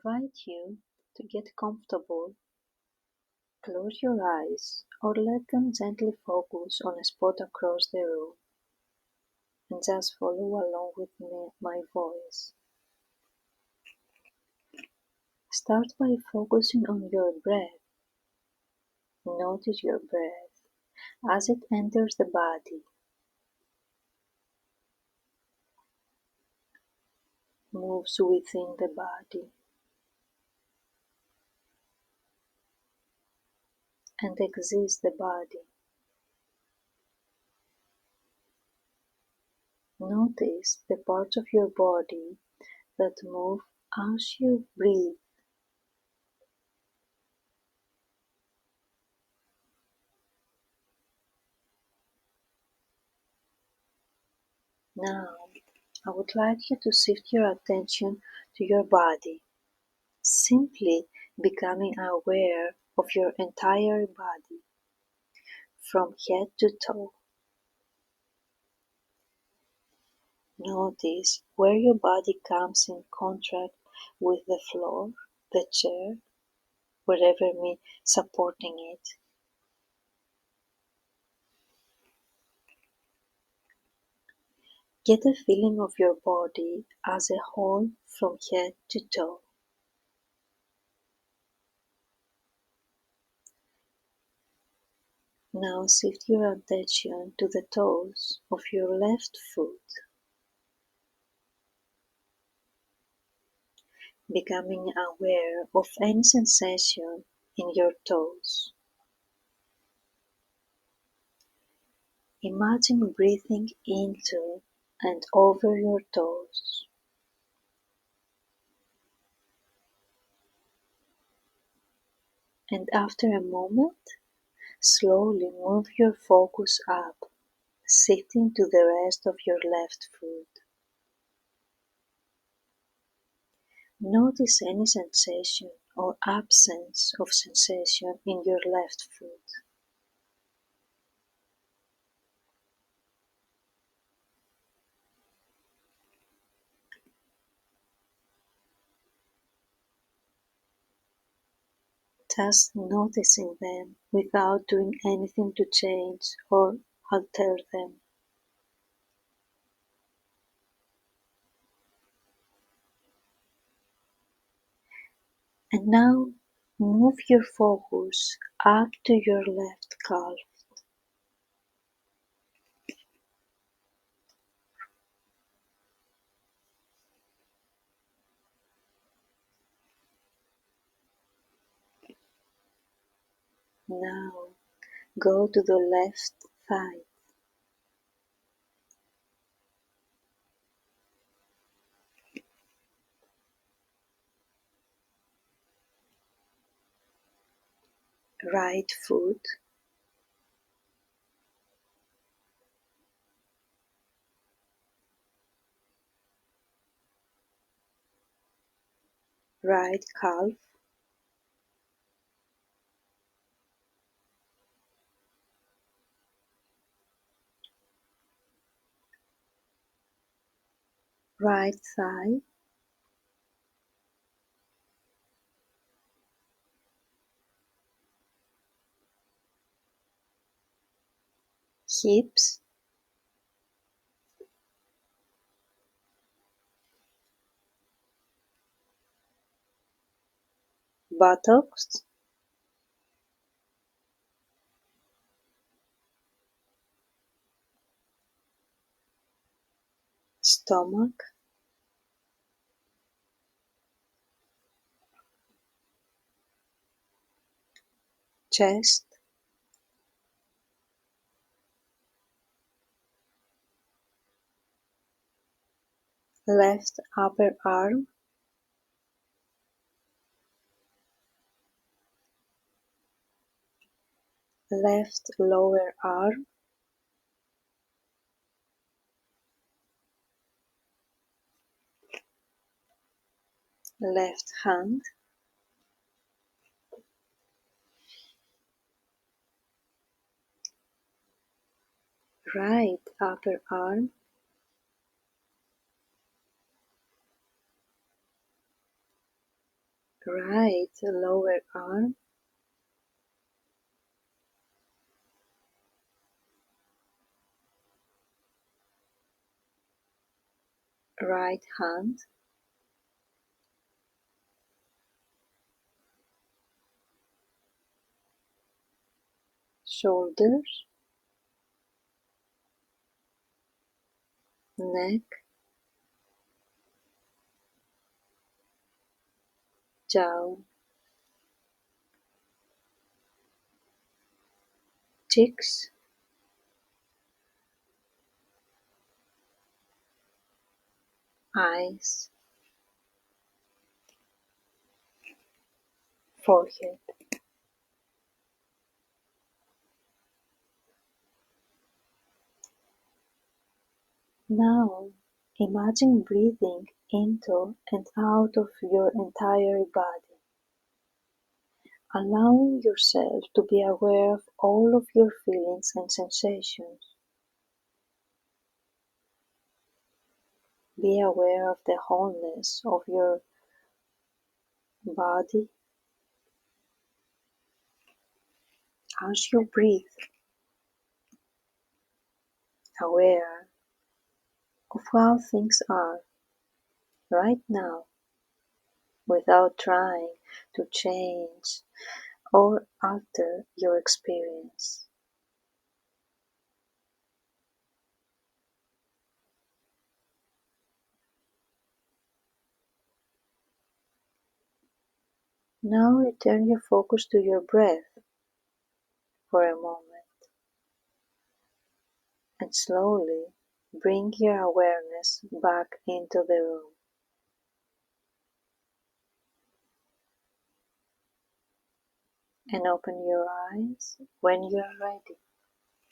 invite you to get comfortable, close your eyes or let them gently focus on a spot across the room and just follow along with my voice. Start by focusing on your breath. Notice your breath as it enters the body, moves within the body, and exits the body. Notice the parts of your body that move as you breathe. Now, I would like you to shift your attention to your body, simply becoming aware of your entire body, from head to toe. Notice where your body comes in contact with the floor, the chair, wherever may supporting it. Get a feeling of your body as a whole from head to toe. Now shift your attention to the toes of your left foot, becoming aware of any sensation in your toes. Imagine breathing into and over your toes. And after a moment, slowly move your focus up, shifting to the rest of your left foot. Notice any sensation or absence of sensation in your left foot. Just noticing them without doing anything to change or alter them. And now move your focus up to your left calf. Now go to the left thigh. Right foot, right calf, right thigh, hips, buttocks, stomach, chest, left upper arm, left lower arm, left hand, right upper arm, Right lower arm, right hand, shoulders, neck, jaw, cheeks, eyes, forehead. Now imagine breathing into and out of your entire body, allowing yourself to be aware of all of your feelings and sensations. Be aware of the wholeness of your body as you breathe, aware of how things are right now without trying to change or alter your experience. Now return your focus to your breath for a moment and slowly bring your awareness back into the room. And open your eyes when you are ready.